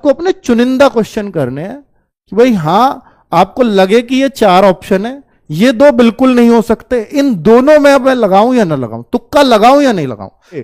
आपको अपने चुनिंदा क्वेश्चन करने हैं कि भाई हाँ आपको लगे कि ये 4 ऑप्शन है, ये 2 बिल्कुल नहीं हो सकते, इन दोनों में अब मैं लगाऊं या ना लगाऊं, तुक्का लगाऊं या नहीं लगाऊं।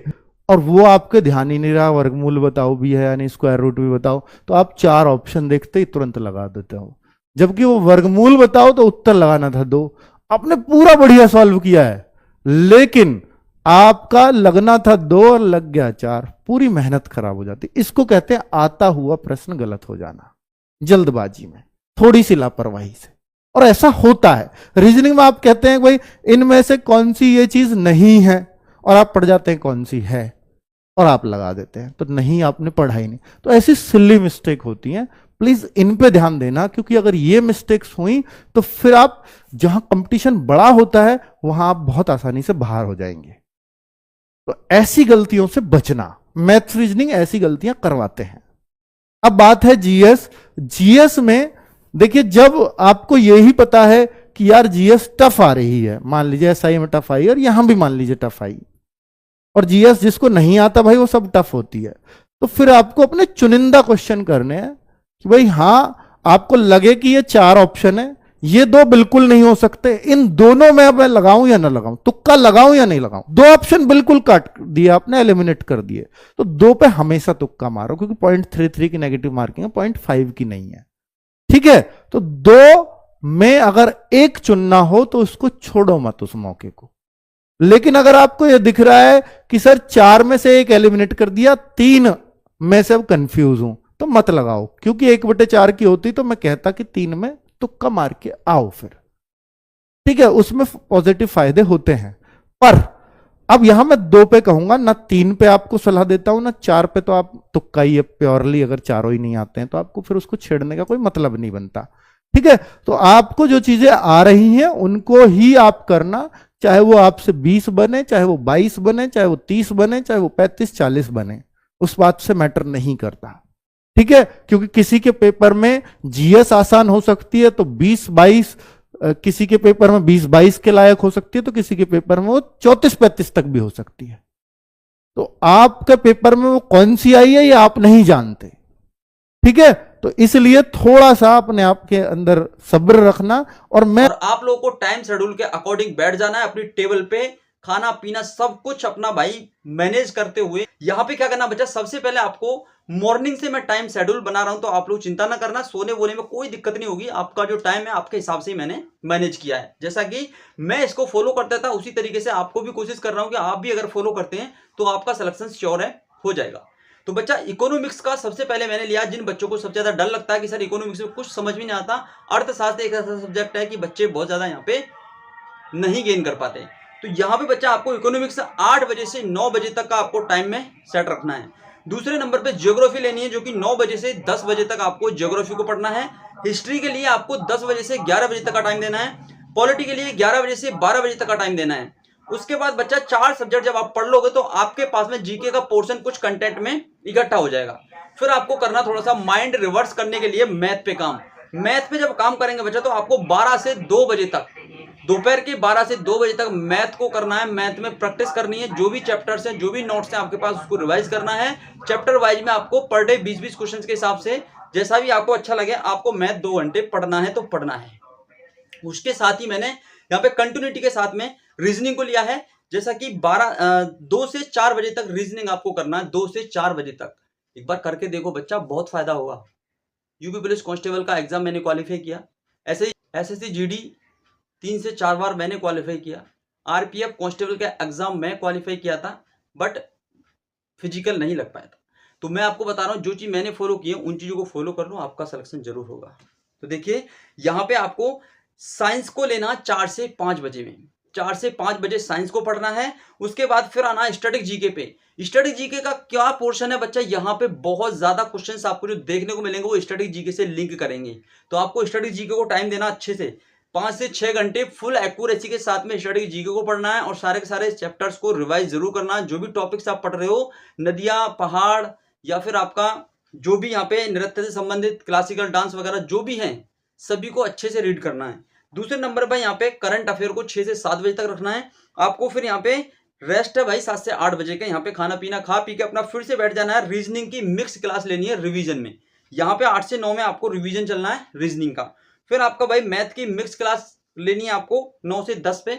और वो आपके ध्यान ही नहीं रहा, वर्गमूल बताओ भी है यानी स्क्वायर रूट भी बताओ, तो आप 4 ऑप्शन देखते ही तुरंत लगा देते हो, जबकि वो वर्गमूल बताओ तो उत्तर लगाना था 2। आपने पूरा बढ़िया सॉल्व किया है, लेकिन आपका लगना था 2 और लग गया 4, पूरी मेहनत खराब हो जाती। इसको कहते हैं आता हुआ प्रश्न गलत हो जाना, जल्दबाजी में, थोड़ी सी लापरवाही से। और ऐसा होता है रीजनिंग में। आप कहते हैं भाई इनमें से कौन सी ये चीज नहीं है, और आप पढ़ जाते हैं कौन सी है और आप लगा देते हैं, तो नहीं आपने पढ़ा ही नहीं। तो ऐसी सिली मिस्टेक होती हैं, प्लीज इन पे ध्यान देना, क्योंकि अगर ये मिस्टेक्स हुई तो फिर आप जहां कंपटीशन बड़ा होता है वहां आप बहुत आसानी से बाहर हो जाएंगे। तो ऐसी गलतियों से बचना, मैथ्स रीजनिंग ऐसी गलतियां करवाते हैं। अब बात है जीएस। जीएस में देखिए, जब आपको यही पता है कि यार जीएस टफ आ रही है, मान लीजिए एसआई में टफ आई और यहां भी मान लीजिए टफ आई, और जीएस जिसको नहीं आता भाई वो सब टफ होती है, तो फिर आपको अपने चुनिंदा क्वेश्चन करने हैं कि भाई हाँ आपको लगे कि ये 4 ऑप्शन है, ये 2 बिल्कुल नहीं हो सकते, इन दोनों में अब मैं लगाऊं या ना लगाऊं, तुक्का लगाऊं या नहीं लगाऊं। 2 ऑप्शन बिल्कुल काट दिए आपने, एलिमिनेट कर दिए, तो 2 पे हमेशा तुक्का मारो, क्योंकि 0.33 की नेगेटिव मार्किंग है, 0.5 की नहीं है। ठीक है, तो 2 में अगर एक चुनना हो तो उसको छोड़ो मत उस मौके को। लेकिन अगर आपको यह दिख रहा है कि सर 4 में से एक एलिमिनेट कर दिया, 3 में से अब कंफ्यूज हूं, तो मत लगाओ, क्योंकि 1/4 की होती तो मैं कहता कि 3 में तुक्का मार के आओ फिर। ठीक है, उसमें पॉजिटिव फायदे होते हैं। पर अब यहां मैं 2 पे कहूंगा ना, 3 पे आपको सलाह देता हूं ना 4 पे, तो आप तुक्का ही है प्योरली। अगर चारों ही नहीं आते हैं तो आपको फिर उसको छेड़ने का कोई मतलब नहीं बनता। ठीक है, तो आपको जो चीजें आ रही हैं उनको ही आप करना, चाहे वो आपसे 20 बने, चाहे वो 22 बने, चाहे वो 30 बने, चाहे वो 35-40 बने, उस बात से मैटर नहीं करता। ठीक है, क्योंकि किसी के पेपर में जीएस आसान हो सकती है तो 20-22, किसी के पेपर में 20-22 के लायक हो सकती है, तो किसी के पेपर में वो 34-35 तक भी हो सकती है। तो आपके पेपर में वो कौन सी आई है ये आप नहीं जानते। ठीक है, तो इसलिए थोड़ा सा अपने आप के अंदर सब्र रखना, और आप लोगों को टाइम शेड्यूल के अकॉर्डिंग बैठ जाना है अपनी टेबल पे, खाना पीना सब कुछ अपना भाई मैनेज करते हुए। यहाँ पे क्या करना बच्चा, सबसे पहले आपको मॉर्निंग से मैं टाइम शेड्यूल बना रहा हूं, तो आप लोग चिंता ना करना, सोने वोने में कोई दिक्कत नहीं होगी। आपका जो टाइम है आपके हिसाब से ही मैंने मैनेज किया है, जैसा कि मैं इसको फॉलो करता था उसी तरीके से आपको भी कोशिश कर रहा हूं कि आप भी अगर फॉलो करते हैं तो आपका सिलेक्शन श्योर है, हो जाएगा। तो बच्चा इकोनॉमिक्स का सबसे पहले मैंने लिया, जिन बच्चों को सबसे ज्यादा डर लगता है कि सर इकोनॉमिक्स में कुछ समझ में नहीं आता। अर्थशास्त्र एक ऐसा सब्जेक्ट है कि बच्चे बहुत ज्यादा यहाँ पे नहीं गेन कर पाते, तो यहाँ पे बच्चा आपको इकोनॉमिक्स 8 बजे से 9 बजे तक का आपको टाइम में सेट रखना है। दूसरे नंबर पे ज्योग्राफी लेनी है, जो कि 9 बजे से 10 बजे तक आपको ज्योग्राफी को पढ़ना है। हिस्ट्री के लिए आपको 10 बजे से 11 बजे तक का टाइम देना है। पॉलिटी के लिए 11 बजे से 12 बजे तक का टाइम देना है। उसके बाद बच्चा 4 सब्जेक्ट जब आप पढ़ लोगे तो आपके पास में जीके का पोर्शन कुछ कंटेंट में इकट्ठा हो जाएगा। फिर आपको करना थोड़ा सा माइंड रिवर्स करने के लिए मैथ पे काम। मैथ पे जब काम करेंगे बच्चा तो आपको 12 से 2 बजे तक, दोपहर के 12 से 2 बजे तक मैथ को करना है। मैथ में प्रैक्टिस करनी है, जो भी चैप्टर्स हैं, जो भी नोट्स हैं आपके पास, उसको रिवाइज करना है। चैप्टर वाइज में आपको पर डे 20-20 क्वेश्चन के हिसाब से, जैसा भी आपको अच्छा लगे, आपको मैथ 2 घंटे पढ़ना है तो पढ़ना है। उसके साथ ही मैंने यहाँ पे कंटिन्यूटी के साथ में रीजनिंग को लिया है, जैसा कि 2 से 4 बजे तक रीजनिंग आपको करना है। 2 से 4 बजे तक एक बार करके देखो बच्चा, बहुत फायदा होगा। यूपी पुलिस कांस्टेबल का एग्जाम मैंने क्वालिफाई किया, ऐसे ही एसएससी जीडी 3 से 4 बार मैंने क्वालिफाई किया। आरपीएफ कांस्टेबल का एग्जाम मैं क्वालिफाई किया था, बट फिजिकल नहीं लग पाया था। तो मैं आपको बता रहा हूँ, जो चीज मैंने फॉलो की है उन चीजों को फॉलो कर लो, आपका सिलेक्शन जरूर होगा। तो देखिए यहाँ पे आपको साइंस को लेना 4 से 5 बजे में, 4 से 5 बजे साइंस को पढ़ना है। उसके बाद फिर आना स्टैटिक जीके पे। स्टैटिक जीके का क्या पोर्शन है बच्चा, यहाँ पे बहुत ज्यादा क्वेश्चंस आपको जो देखने को मिलेंगे वो स्टैटिक जीके से लिंक करेंगे। तो आपको स्टैटिक जीके को टाइम देना अच्छे से, 5 से 6 घंटे फुल एक्यूरेसी के साथ में स्टैटिक जीके को पढ़ना है, और सारे के सारे चैप्टर्स को रिवाइज जरूर करना है। जो भी टॉपिक्स आप पढ़ रहे हो, नदियां, पहाड़, या फिर आपका जो भी यहाँ पे नृत्य से संबंधित क्लासिकल डांस वगैरह जो भी है, सभी को अच्छे से रीड करना है। दूसरे नंबर पर यहाँ पे करंट अफेयर को 6 से 7 बजे तक रखना है आपको। फिर यहाँ पे रेस्ट है भाई 7 से 8 बजे का, यहाँ पे खाना पीना खा पी के अपना फिर से बैठ जाना है। रीजनिंग की मिक्स क्लास लेनी है रिवीजन में। यहाँ पे 8 से 9 में आपको रिवीजन चलना है रीजनिंग का। फिर आपका भाई मैथ की मिक्स क्लास लेनी है आपको 9 से 10 पे।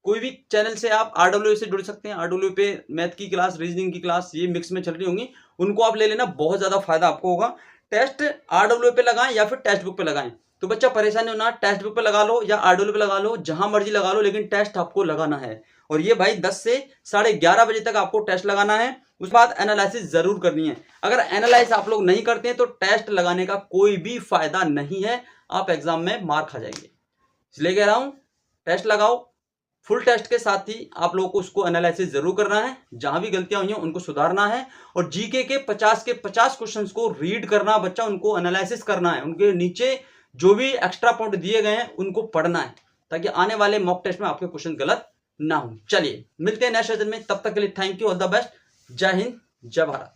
कोई भी चैनल से आप RWA से जुड़ सकते हैं, RWA पे मैथ की क्लास, रीजनिंग की क्लास ये मिक्स में चल रही होंगी, उनको आप ले लेना, बहुत ज़्यादा फायदा आपको होगा। टेस्ट RWA पे लगाएं या फिर टेक्स्ट बुक पे लगाएं, तो बच्चा परेशान नहीं होना, टेक्स्ट बुक पे लगा लो या RWA पे लगा लो, जहां मर्जी लगा लो, लेकिन टेस्ट आपको लगाना है। और ये भाई 10 से 11:30 बजे तक आपको टेस्ट लगाना है। उसके बाद एनालिसिस जरूर करनी है। अगर एनालाइज आप लोग नहीं करते हैं तो टेस्ट लगाने का कोई भी फायदा नहीं है, आप एग्जाम में मार खा जाएंगे। इसलिए कह रहा हूं टेस्ट लगाओ, फुल टेस्ट के साथ ही आप लोगों को उसको एनालिसिस जरूर करना है, जहां भी गलतियां हुई हैं उनको सुधारना है। और जीके के 50 क्वेश्चंस को रीड करना बच्चा, उनको एनालिसिस करना है, उनके नीचे जो भी एक्स्ट्रा पॉइंट दिए गए हैं उनको पढ़ना है, ताकि आने वाले मॉक टेस्ट में आपके क्वेश्चन गलत ना हो। चलिए मिलते हैं नेक्स्ट सेशन में, तब तक के लिए thank you, all the best, जय हिंद, जय भारत।